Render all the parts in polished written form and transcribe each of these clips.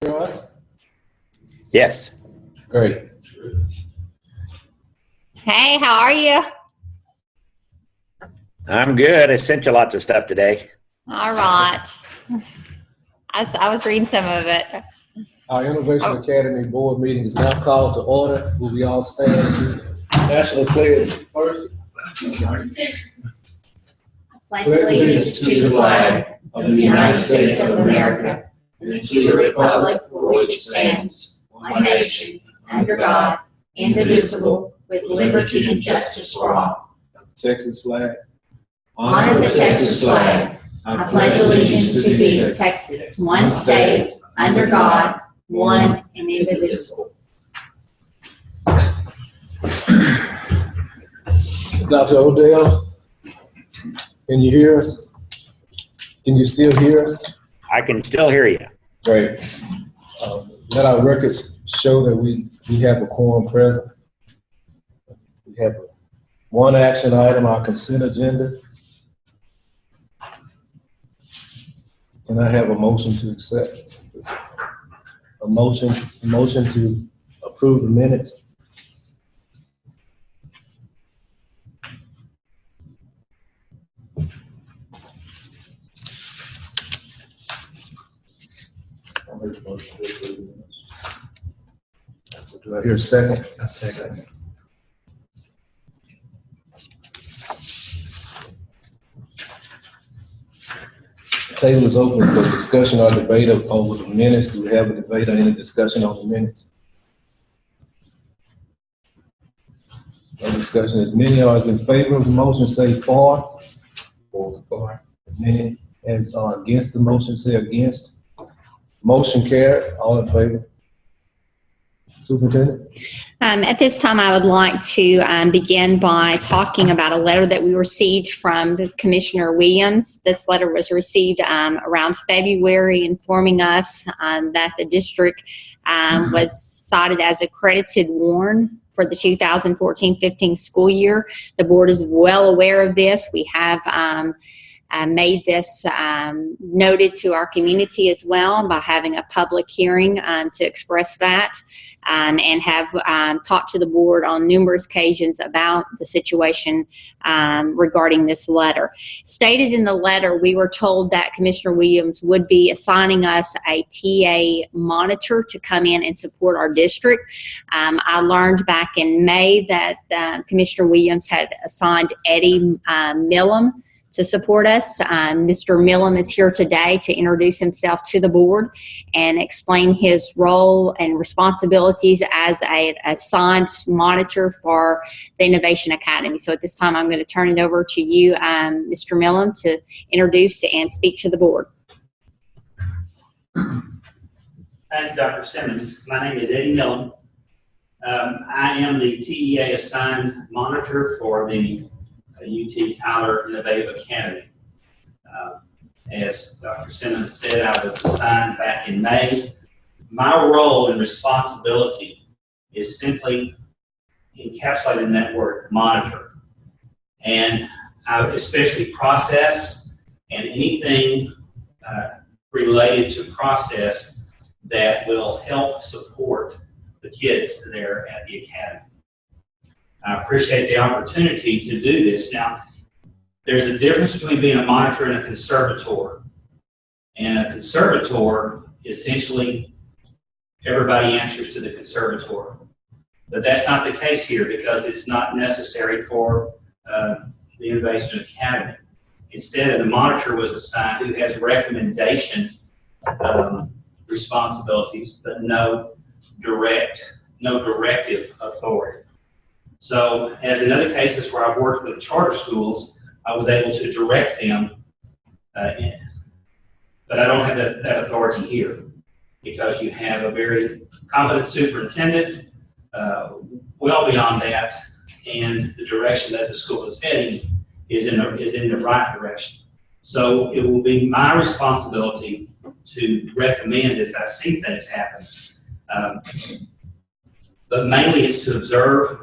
Us? Yes. Great. Hey, how are you? I'm good. I sent you lots of stuff today. All right. I was reading some of it. Our Innovation Academy board meeting is now called to order. Will we all stand? National pledge first. Pledge allegiance to the flag of the United States of America and to the republic for which it stands, one nation, under God, indivisible, with liberty and justice for all. Texas flag. Honor the Texas flag. I pledge allegiance to thee, Texas, one state, under God, one and indivisible. Dr. Odell, can you hear us? Can you still hear us? I can still hear you. Great. Let our records show that we have a quorum present. We have one action item, our consent agenda. Can I have a motion to accept? A motion to approve the minutes? I'll make a motion to approve the minutes. Do I hear a second? A second. The table is open for discussion or debate over the minutes. Do we have a debate or any discussion on the minutes? No discussion. As many are as in favor of the motion, say for. For. Many as are against the motion, say against. Motion carried. All in favor? Superintendent? At this time, I would like to begin by talking about a letter that we received from Commissioner Williams. This letter was received around February, informing us that the district was cited as accredited WARN for the 2014-15 school year. The board is well aware of this. We have made this noted to our community as well by having a public hearing to express that and have talked to the board on numerous occasions about the situation regarding this letter. Stated in the letter, we were told that Commissioner Williams would be assigning us a TA monitor to come in and support our district. I learned back in May that Commissioner Williams had assigned Eddie Millam to support us. Mr. Millam is here today to introduce himself to the board and explain his role and responsibilities as an assigned monitor for the Innovation Academy. So at this time, I'm going to turn it over to you, Mr. Millam, to introduce and speak to the board. Thank you, Dr. Simmons. My name is Eddie Millam. I am the TEA assigned monitor for the UT Tyler Innovative Academy. As Dr. Simmons said, I was assigned back in May. My role and responsibility is simply encapsulated in that word, monitor. And I especially process and anything related to process that will help support the kids there at the academy. I appreciate the opportunity to do this. Now, there's a difference between being a monitor and a conservator. And a conservator, essentially, everybody answers to the conservator. But that's not the case here because it's not necessary for the Innovation Academy. Instead, the monitor was assigned who has recommendation responsibilities, but no directive authority. So, as in other cases where I've worked with charter schools, I was able to direct them, but I don't have that authority here because you have a very competent superintendent, well beyond that, and the direction that the school is heading is in the right direction. So, it will be my responsibility to recommend as I see things happen, but mainly it's to observe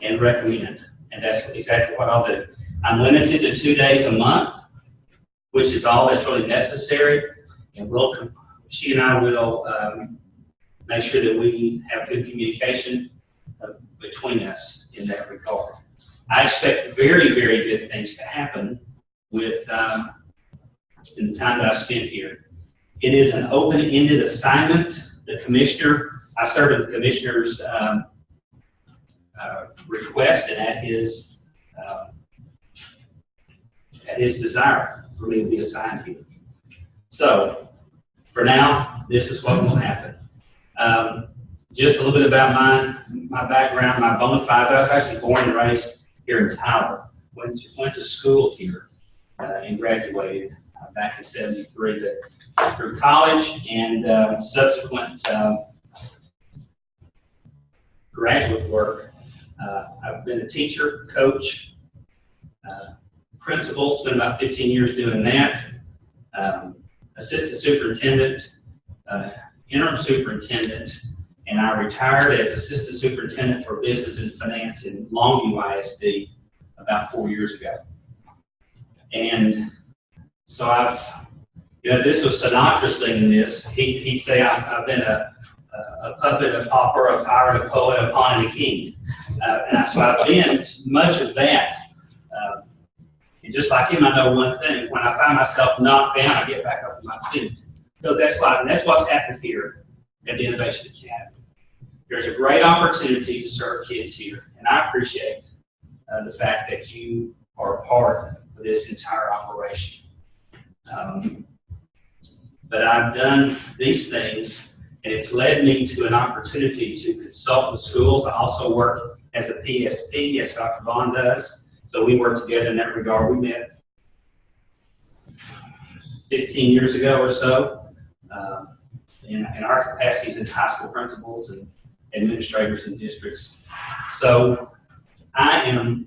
and recommend, and that's exactly what I'll do. I'm limited to 2 days a month, which is all that's really necessary, and we'll she and I will make sure that we have good communication between us in that regard. I expect very, very good things to happen with in the time that I spent here. It is an open-ended assignment. The commissioner, I serve at the commissioner's request and at his desire for me to be assigned here. So, for now, this is what will happen. Just a little bit about my background, my bona fides. I was actually born and raised here in Tyler. Went to school here and graduated back in '73. But through college and subsequent graduate work, I've been a teacher, coach, principal, spent about 15 years doing that, assistant superintendent, interim superintendent, and I retired as assistant superintendent for business and finance in Longview ISD about 4 years ago. And so this was Sinatra singing this. He'd say, I've been a puppet, a pauper, a pirate, a poet, a pawn, and a king. So I've been much of that. And just like him, I know one thing. When I find myself knocked down, I get back up on my feet. Because that's what's happened here at the Innovation Academy. There's a great opportunity to serve kids here, and I appreciate the fact that you are a part of this entire operation. But I've done these things, and it's led me to an opportunity to consult with schools. I also work as a PSP, as Dr. Vaughn does. So we work together in that regard. We met 15 years ago or so in our capacities as high school principals and administrators in districts. So I am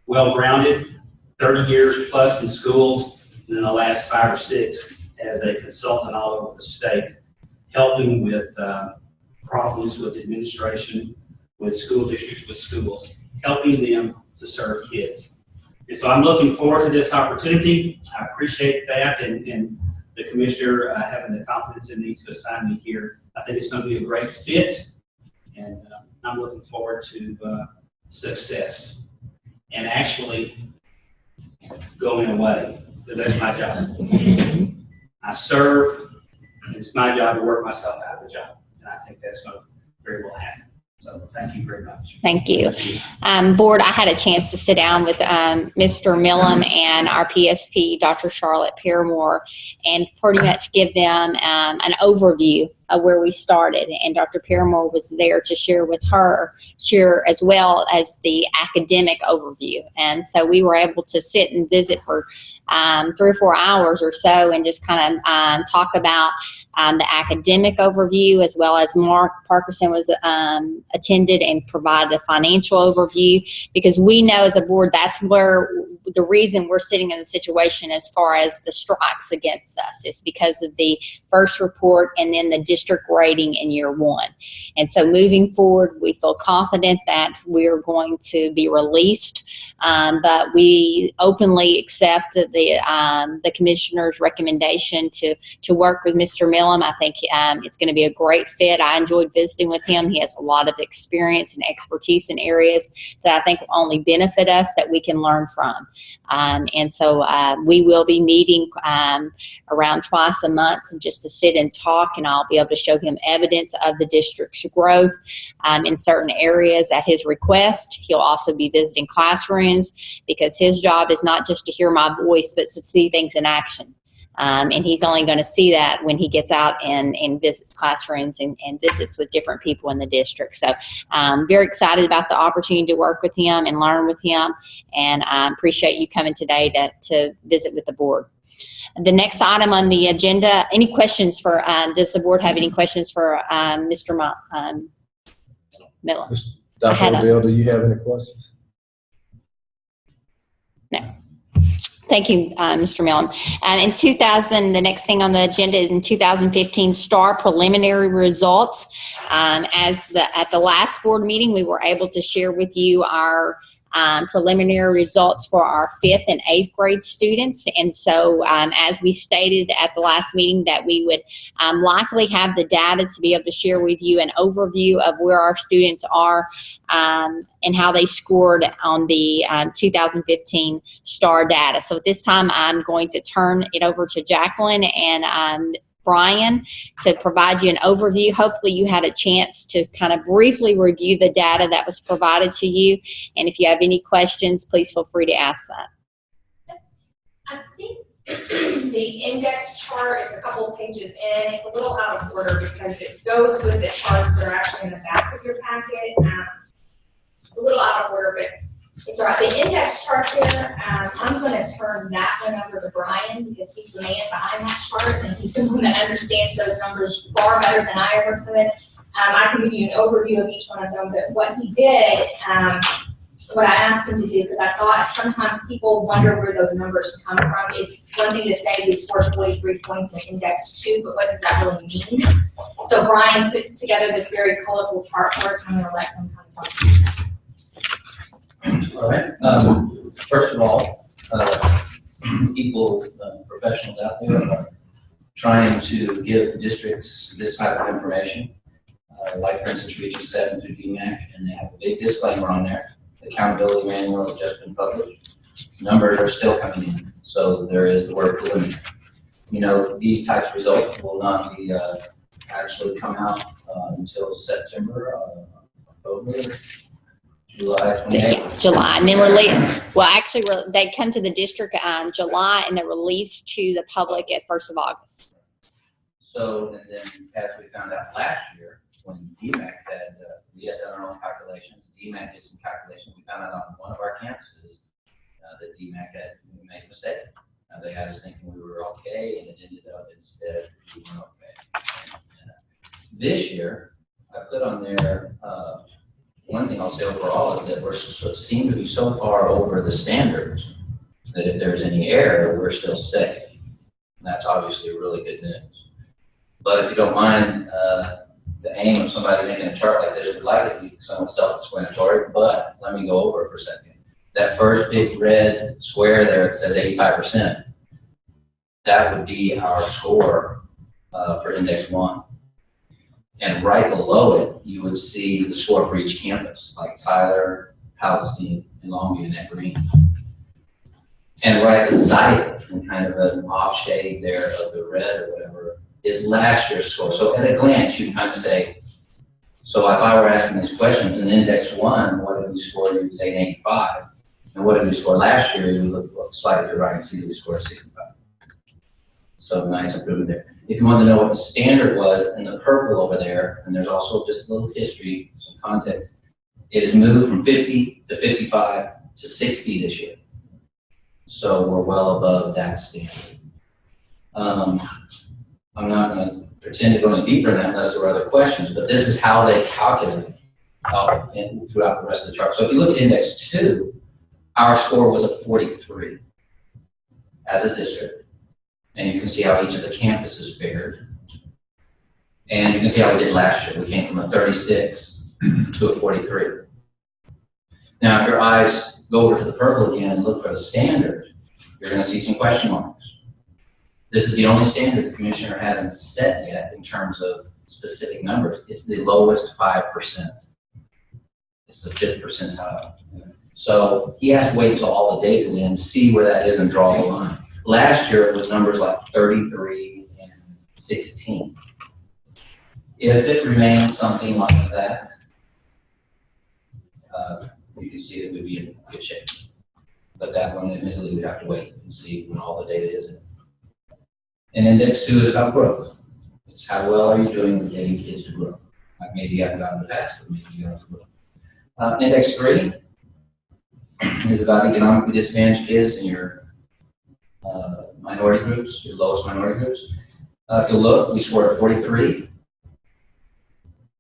well-grounded, 30 years plus in schools, and in the last 5 or 6 as a consultant all over the state, helping with problems with administration, with school districts, with schools, helping them to serve kids. And so I'm looking forward to this opportunity. I appreciate that and the commissioner having the confidence in me to assign me here. I think it's going to be a great fit, and I'm looking forward to success and actually going away, because that's my job. I serve, and it's my job to work myself out of the job, and I think that's going to very well happen. So thank you very much. Thank you. Board, I had a chance to sit down with Mr. Millam and our PSP, Dr. Charlotte Paramore, and pretty much give them an overview of where we started. And Dr. Paramore was there to share as well as the academic overview. And so we were able to sit and visit for 3 or 4 hours or so and just kind of talk about the academic overview, as well as Mark Parkerson was attended and provided a financial overview, because we know as a board that's where the reason we're sitting in the situation as far as the strikes against us is because of the first report and then the district rating in year 1. And so moving forward, we feel confident that we're going to be released, but we openly accept the commissioner's recommendation to work with Mr. Millam. I think it's going to be a great fit. I enjoyed visiting with him. He has a lot of experience and expertise in areas that I think will only benefit us, that we can learn from. And so we will be meeting around twice a month just to sit and talk, and I'll be able to show him evidence of the district's growth in certain areas at his request. He'll also be visiting classrooms, because his job is not just to hear my voice, but to see things in action. And he's only going to see that when he gets out and visits classrooms and visits with different people in the district. So I'm very excited about the opportunity to work with him and learn with him, and I appreciate you coming today to visit with the board. The next item on the agenda, any questions for, does the board have any questions for Mr. Miller? Dr. O'Dell, do you have any questions? No. Thank you, Mr. Millam. The next thing on the agenda is in 2015 STAR preliminary results. At the last board meeting, we were able to share with you our preliminary results for our 5th and 8th grade students. And so as we stated at the last meeting, that we would likely have the data to be able to share with you an overview of where our students are and how they scored on the 2015 STAR data. So at this time, I'm going to turn it over to Jacqueline and Brian to provide you an overview. Hopefully you had a chance to kind of briefly review the data that was provided to you. And if you have any questions, please feel free to ask that. I think the index chart is a couple of pages in. It's a little out of order because it goes with the charts that are actually in the back of your packet. It's a little out of order, but it's all right. The index chart here, I'm going to turn that one over to Brian because he's the man behind that chart and he's the one that understands those numbers far better than I ever could. I can give you an overview of each one of them, but what he did, what I asked him to do, because I thought sometimes people wonder where those numbers come from. It's one thing to say we scored 43 points in index 2, but what does that really mean? So Brian put together this very colorful chart for us, and I'm going to let him kind of talk to you. All right. First of all, people, professionals out there are trying to give districts this type of information, like for instance Region 7 through DMAC, and they have a big disclaimer on there. The accountability manual has just been published. Numbers are still coming in, so there is the word preliminary. You know, these types of results will not be actually come out until September, October, July 28th. Yeah, July, and then release. Well, actually, they come to the district in July, and they're released to the public at 1st of August. So, and then as we found out last year, when DMAC had, we had done our own calculations, DMAC did some calculations. We found out on one of our campuses that DMAC had made a mistake. They had us thinking we were okay, and it ended up instead we weren't okay. And, this year, I put on there. One thing I'll say overall is that we seem to be so far over the standards that if there's any error, we're still safe. And that's obviously really good news. But if you don't mind, the aim of somebody making a chart like this would like it to be somewhat self-explanatory, but let me go over it for a second. That first big red square there, it says 85%. That would be our score for index 1. And right below it, you would see the score for each campus, like Tyler, Palestine, and Longview, and that green. And right beside it, in kind of an off shade there of the red or whatever, is last year's score. So at a glance, you can kind of say, so if I were asking these questions in index 1, what did we score? You would say an 85. And what did we score last year? You would look slightly to the right and see that we scored 65. So nice improvement there. If you want to know what the standard was in the purple over there, and there's also just a little history, some context, it has moved from 50 to 55 to 60 this year. So we're well above that standard. I'm not going to pretend to go any deeper in that unless there are other questions, but this is how they calculate throughout the rest of the chart. So if you look at index 2, our score was a 43 as a district. And you can see how each of the campuses fared. And you can see how we did last year. We came from a 36 to a 43. Now, if your eyes go over to the purple again and look for the standard, you're going to see some question marks. This is the only standard the commissioner hasn't set yet in terms of specific numbers. It's the lowest 5%. It's the 5th percentile. So he has to wait until all the data's in, see where that is, and draw the line. Last year, it was numbers like 33 and 16. If it remained something like that, you can see that we'd be in good shape. But that one, admittedly, we'd have to wait and see when all the data is in. And index 2 is about growth. It's how well are you doing with getting kids to grow. Like maybe you haven't gotten the past, but maybe you have to grow. Index 3 is about economically disadvantaged kids in your minority groups, your lowest minority groups. If you look, we scored a 43.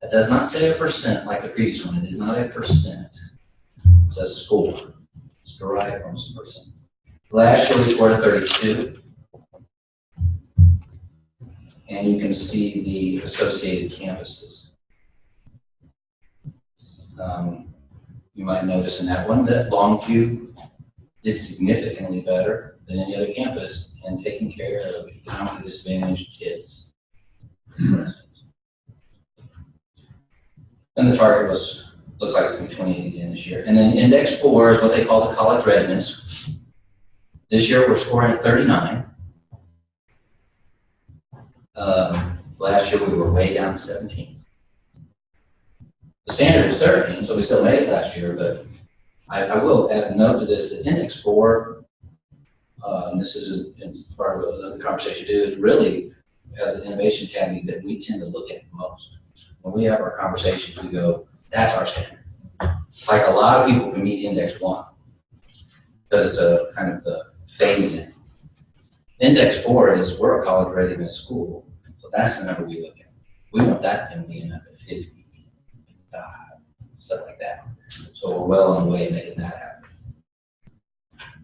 That does not say a percent like the previous one. It is not a percent. It says score. It's derived from some percent. Last year we scored a 32. And you can see the associated campuses. You might notice in that one that Longview did significantly better than any other campus in taking care of economically disadvantaged kids. And the target looks like it's going to be 28 again this year. And then index 4 is what they call the college readiness. This year we're scoring at 39. Last year we were way down to 17. The standard is 13, so we still made it last year, but I will add a note to this, that index 4, and this is part of the conversation too, is really, as an innovation academy, that we tend to look at most. When we have our conversations, we go, that's our standard. Like a lot of people can meet index 1, because it's a kind of the phase in. Index 4 is, we're a college readiness school, so that's the number we look at. We want that to be up at 50. Stuff like that. So we're well on the way to making that happen.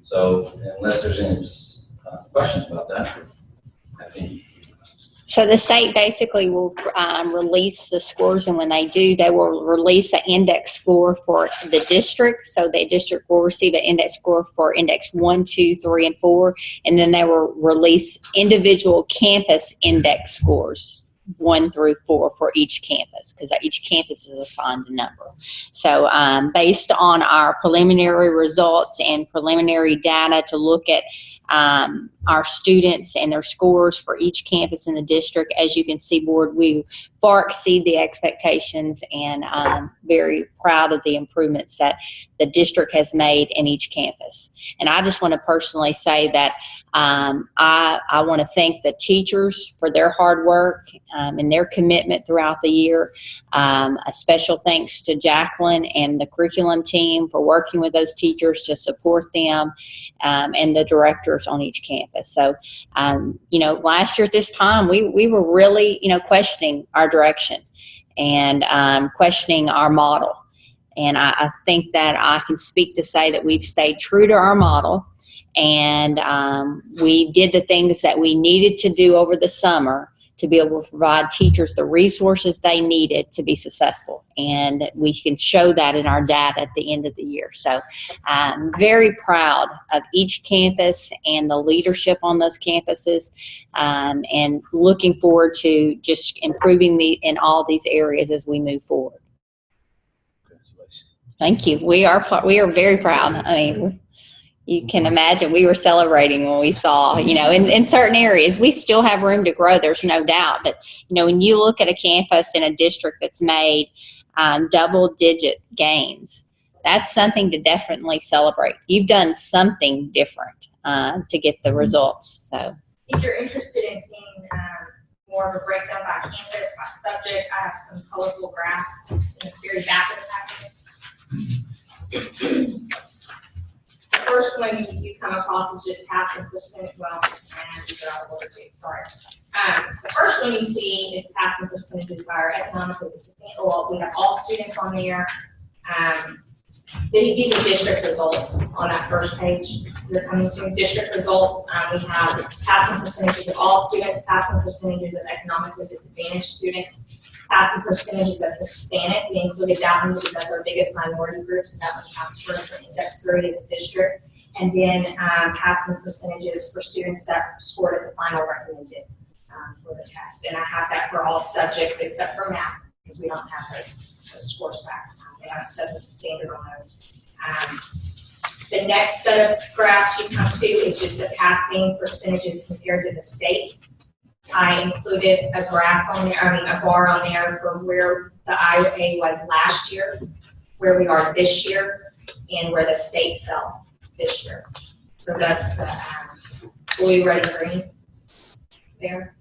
So unless there's any questions about that, I think. So the state basically will release the scores, and when they do, they will release an index score for the district. So the district will receive an index score for index 1, 2, 3, and 4, and then they will release individual campus index scores 1 through 4 for each campus, because each campus is assigned a number. So based on our preliminary results and preliminary data to look at our students and their scores for each campus in the district, as you can see, board, we far exceed the expectations, and very proud of the improvements that the district has made in each campus. And I just want to personally say that I want to thank the teachers for their hard work and their commitment throughout the year. A special thanks to Jacqueline and the curriculum team for working with those teachers to support them, and the directors on each campus. So, last year at this time, we were really, questioning our direction and questioning our model. And I think that I can speak to say that we've stayed true to our model, and we did the things that we needed to do over the summer to be able to provide teachers the resources they needed to be successful. And we can show that in our data at the end of the year. So I'm very proud of each campus and the leadership on those campuses, and looking forward to just improving in all these areas as we move forward. Congratulations. Thank you. We are very proud. I mean, you can imagine we were celebrating when we saw, in certain areas, we still have room to grow, there's no doubt. But, when you look at a campus in a district that's made double-digit gains, that's something to definitely celebrate. You've done something different to get the results. So, If you're interested in seeing more of a breakdown by campus, by subject, I have some colorful graphs in the very back of the packet. The first one you come across is just passing percentage. Well, and these are all over too. Sorry. The first one you see is passing percentages by our economically disadvantaged. Well, we have all students on there. These are district results on that first page. You're coming to district results. We have passing percentages of all students, passing percentages of economically disadvantaged students, passing percentages of Hispanic. We included that one because that's our biggest minority group, so that one counts for us in index 3 as a district. And then passing percentages for students that scored at the final recommended for the test. And I have that for all subjects except for math, because we don't have those scores back. They haven't set the standard on those. The next set of graphs you come to is just the passing percentages compared to the state. I included a graph on there, a bar on there for where the IOA was last year, where we are this year, and where the state fell this year. So that's the blue, red, and green there.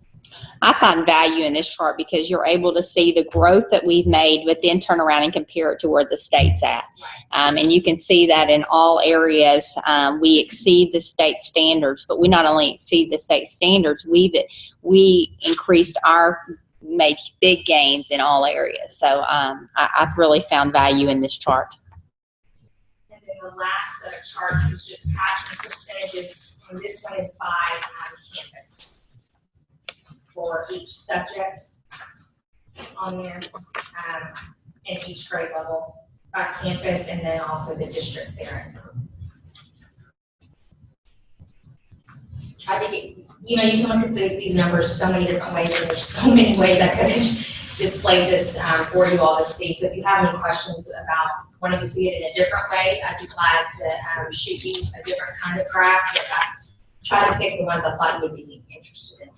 I find value in this chart because you're able to see the growth that we've made, but then turn around and compare it to where the state's at. And you can see that in all areas, we exceed the state standards, but we not only exceed the state standards, we increased made big gains in all areas. So I've really found value in this chart. And then the last set of charts is just passing percentages, and this one is by campus for each subject on there, and each grade level. campus and then also the district there. I think, you can look at these numbers so many different ways, and there's so many ways I could have displayed this for you all to see. So if you have any questions about wanting to see it in a different way, I'd be glad to shoot you a different kind of graph. But I try to pick the ones I thought you would be interested in.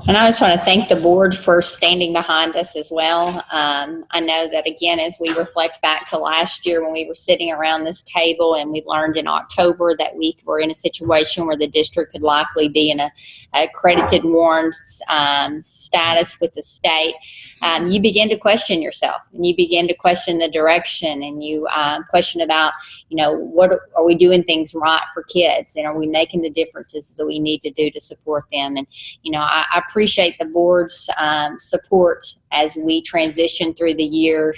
And I just want to thank the board for standing behind us as well. I know that, again, as we reflect back to last year when we were sitting around this table and we learned in October that we were in a situation where the district could likely be in a accredited warned status with the state, you begin to question yourself, and you begin to question the direction, and you question about, what are we doing things right for kids, and are we making the differences that we need to do to support them? And, I appreciate the board's support as we transition through the year.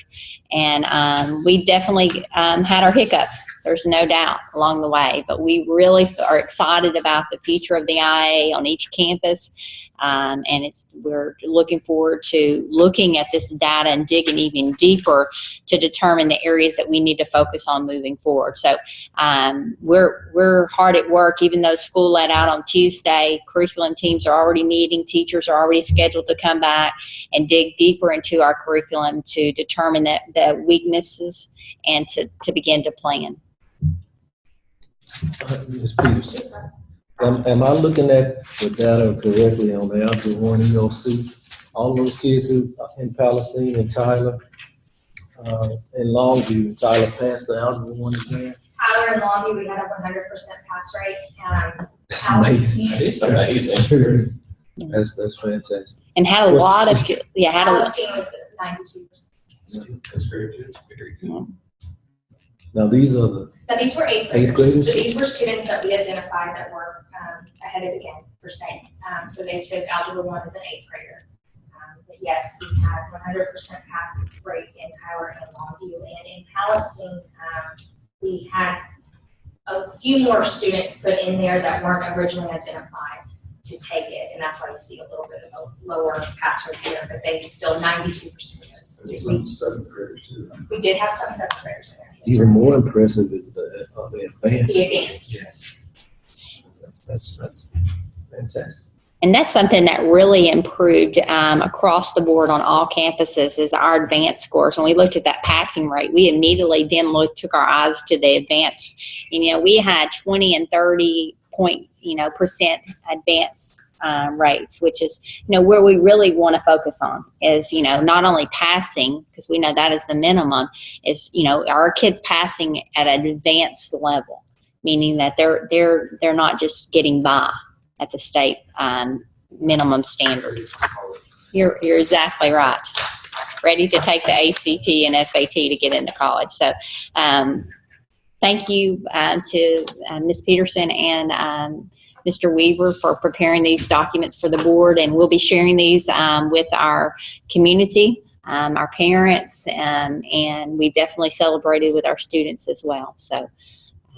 And we definitely had our hiccups. There's no doubt along the way. But we really are excited about the future of the IA on each campus. And we're looking forward to looking at this data and digging even deeper to determine the areas that we need to focus on moving forward. So we're hard at work. Even though school let out on Tuesday, curriculum teams are already meeting. Teachers are already scheduled to come back and dig deeper into our curriculum to determine the weaknesses and to begin to plan. Ms. Peterson, am I looking at the data correctly on the Algebra 1 EOC? All those kids who in Palestine and Tyler in Longview, Tyler passed the Algebra 1 exam? Tyler and Longview, we had a 100% pass rate. That's amazing. It's amazing. That's fantastic. And had a lot of, Palestine was 92%. That's very good. Very good. Now these are the Now, these were eighth Eighth graders. graders? So these were students that we identified that were ahead of the game, per se. So they took Algebra 1 as an eighth grader. But yes, we had 100% pass rate in Tyler and Longview. And in Palestine, we had a few more students put in there that weren't originally identified to take it. And that's why you see a little bit of a lower pass rate there. But they still 92% of those students. seventh graders too. We did have some seventh graders in there. Yes, Even sir. more impressive is the advanced. The advanced. Yes. That's fantastic. And that's something that really improved across the board on all campuses is our advanced scores. When we looked at that passing rate, we immediately then took our eyes to the advanced. We had 20 and 30 percent advanced rates, which is, where we really want to focus on is, not only passing, because we know that is the minimum, is, our kids passing at an advanced level, meaning that they're not just getting by at the state minimum standard. You're exactly right. Ready to take the ACT and SAT to get into college. So thank you to Ms. Peterson and Mr. Weaver for preparing these documents for the board, and we'll be sharing these with our community, our parents, and we've definitely celebrated with our students as well. So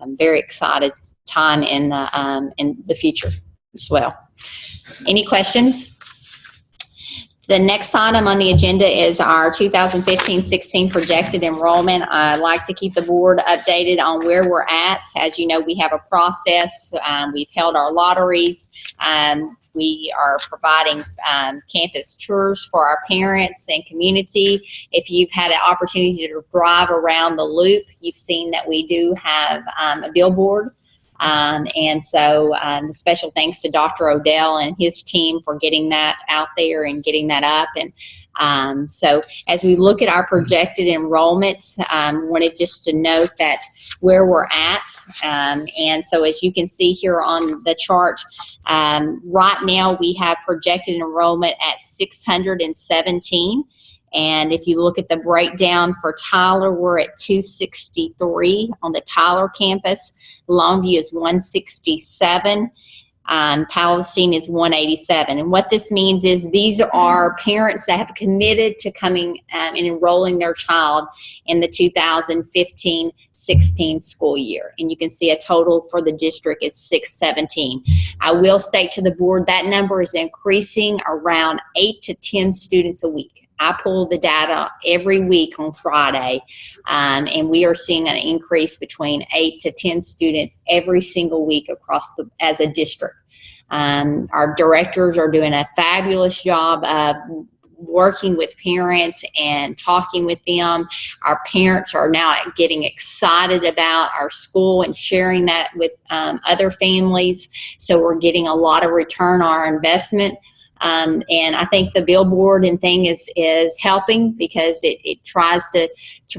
I'm very excited time in the future as well. Any questions? The next item on the agenda is our 2015-16 projected enrollment. I'd like to keep the board updated on where we're at. As you know, we have a process. We've held our lotteries. We are providing campus tours for our parents and community. If you've had an opportunity to drive around the loop, you've seen that we do have a billboard. And so special thanks to Dr. Odell and his team for getting that out there and getting that up. And so as we look at our projected enrollment, wanted just to note that where we're at. And so as you can see here on the chart, right now we have projected enrollment at 617. And if you look at the breakdown for Tyler, we're at 263 on the Tyler campus. Longview is 167. Palestine is 187. And what this means is these are parents that have committed to coming and enrolling their child in the 2015-16 school year. And you can see a total for the district is 617. I will state to the board that number is increasing around 8 to 10 students a week. I pull the data every week on Friday, and we are seeing an increase between 8 to 10 students every single week as a district. Our directors are doing a fabulous job of working with parents and talking with them. Our parents are now getting excited about our school and sharing that with other families. So we're getting a lot of return on our investment. And I think the billboard and thing is helping because it tries to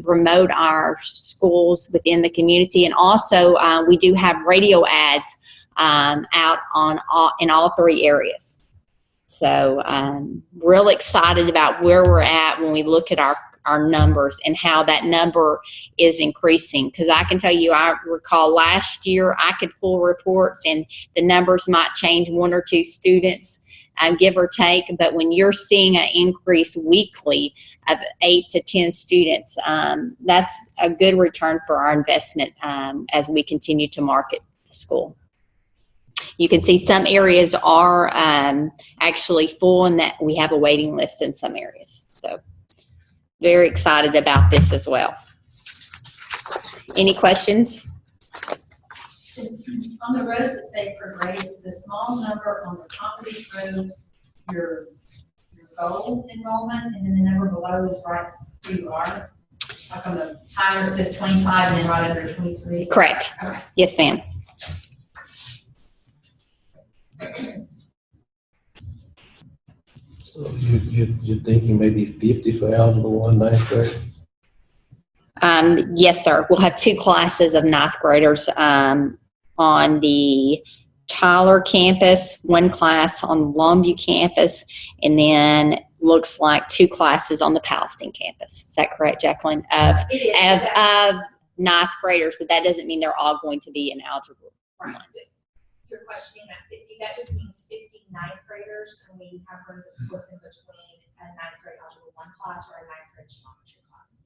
promote our schools within the community. And also we do have radio ads out in all three areas. So real excited about where we're at when we look at our numbers and how that number is increasing. Because I can tell you, I recall last year I could pull reports and the numbers might change 1 or 2 students, give or take, but when you're seeing an increase weekly of 8 to 10 students, that's a good return for our investment as we continue to market the school. You can see some areas are actually full and that we have a waiting list in some areas. So very excited about this as well. Any questions? On the rows that say per grade, is the small number on the top of each row your goal enrollment, and then the number below is right where you are? Like on the timer it says 25 and then right under 23? Correct. Okay. Yes, ma'am. So you're thinking maybe 50 for Algebra 1 ninth grade? Yes, sir. We'll have 2 classes of ninth graders on the Tyler campus, 1 class on the Longview campus, and then looks like 2 classes on the Palestine campus. Is that correct, Jacqueline? Of ninth graders, but that doesn't mean they're all going to be in Algebra 1. Right. You're questioning that 50, that just means 50 ninth graders, and we have room to split them between a ninth grade Algebra 1 class or a ninth grade geometry class.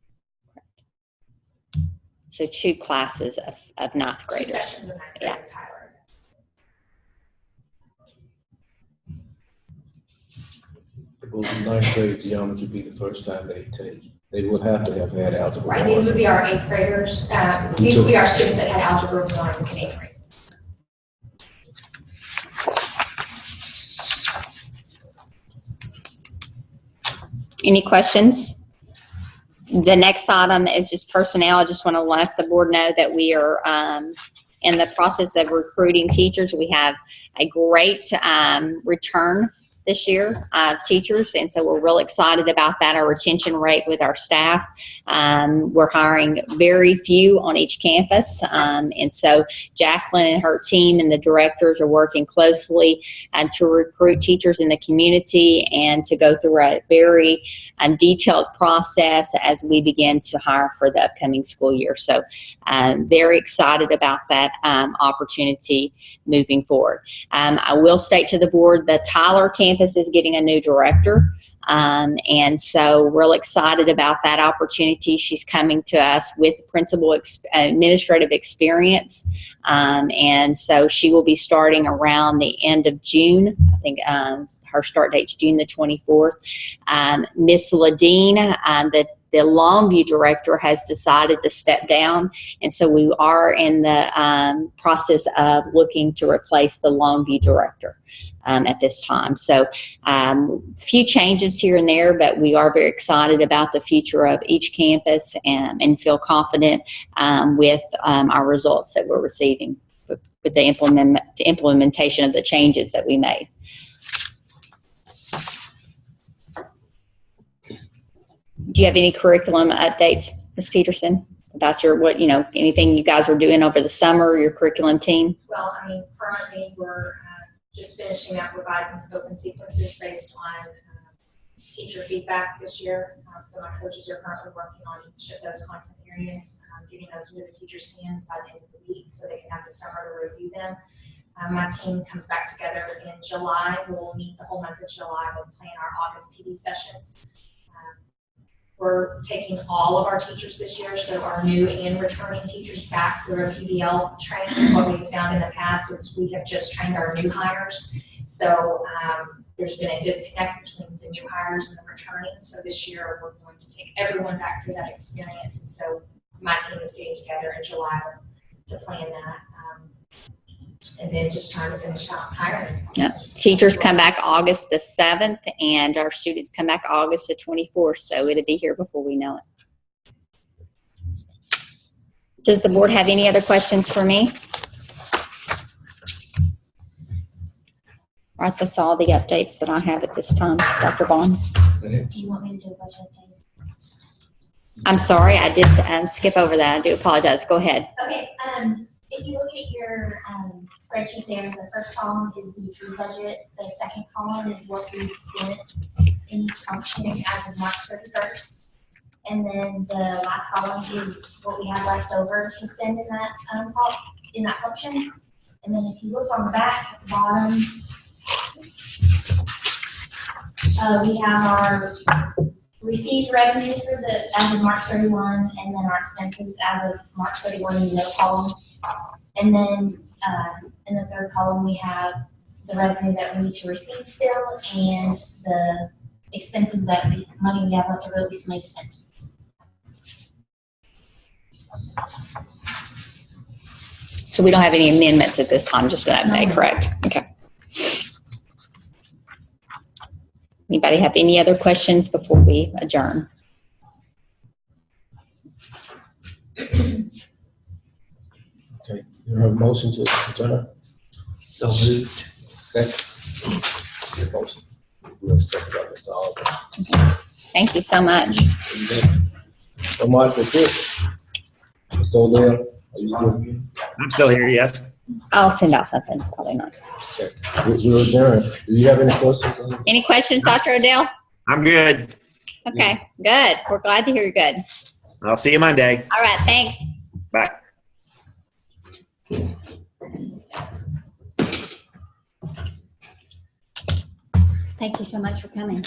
So 2 classes of ninth 2 graders. sections of ninth grade Yeah. in Tyler. Will ninth grade geometry be the first time they take? They would have to have had Algebra 1. Right, these would be our 8th graders. These would be our students that had Algebra 1 in 8th grade. Any questions? The next item is just personnel. I just want to let the board know that we are in the process of recruiting teachers. We have a great return this year of teachers, and so we're real excited about that. Our retention rate with our staff, we're hiring very few on each campus, and so Jacqueline and her team and the directors are working closely to recruit teachers in the community and to go through a very detailed process as we begin to hire for the upcoming school year. So very excited about that opportunity moving forward. I will state to the board the Tyler campus is getting a new director, and so real excited about that opportunity. She's coming to us with principal administrative experience, and so she will be starting around the end of June. I think her start date's June the 24th. Miss Ladine, the Longview director, has decided to step down, and so we are in the process of looking to replace the Longview director at this time. So few changes here and there, but we are very excited about the future of each campus and feel confident with our results that we're receiving with the implementation of the changes that we made. Do you have any curriculum updates, Ms. Peterson, about anything you guys are doing over the summer, your curriculum team? Well, I mean, currently we're just finishing up revising scope and sequences based on teacher feedback this year. So my coaches are currently working on each of those content areas, getting those into the teachers' hands by the end of the week so they can have the summer to review them. My team comes back together in July. We'll meet the whole month of July. We'll plan our August PD sessions. We're taking all of our teachers this year, so our new and returning teachers back through our PBL training. What we've found in the past is we have just trained our new hires. So there's been a disconnect between the new hires and the returning. So this year we're going to take everyone back through that experience. And so my team is getting together in July to plan that. And then just trying to finish out hiring. Yep. Teachers come back August the 7th, and our students come back August the 24th, so it'll be here before we know it. Does the board have any other questions for me? All right, that's all the updates that I have at this time. Dr. Bond? Do you want me to do a budget update? I'm sorry, I did skip over that. I do apologize. Go ahead. Okay, if you look at your spreadsheet there, the first column is the true budget. The second column is what we've spent in each function as of March 31st. And then the last column is what we have left over to spend in that function. And then if you look on the back at the bottom, we have our received revenues for as of March 31, and then our expenses as of March 31 in the middle column. And then in the third column, we have the revenue that we need to receive still, and the expenses money we have left over that we still need to spend. So we don't have any amendments at this time, just an update, correct? Okay. Anybody have any other questions before we adjourn? Okay, you have a motion to adjourn? So moved. Second? Your motion. We have a second by Mr. Alden. Thank you so much. So Mark, that's it. Mr. Odell, are you still? I'm still here, yes. I'll send out something, probably not. Okay, we'll adjourn. Do you have any questions? Any questions, Dr. Odell? I'm good. Okay, good. We're glad to hear you're good. I'll see you Monday. All right, thanks. Bye. Thank you so much for coming.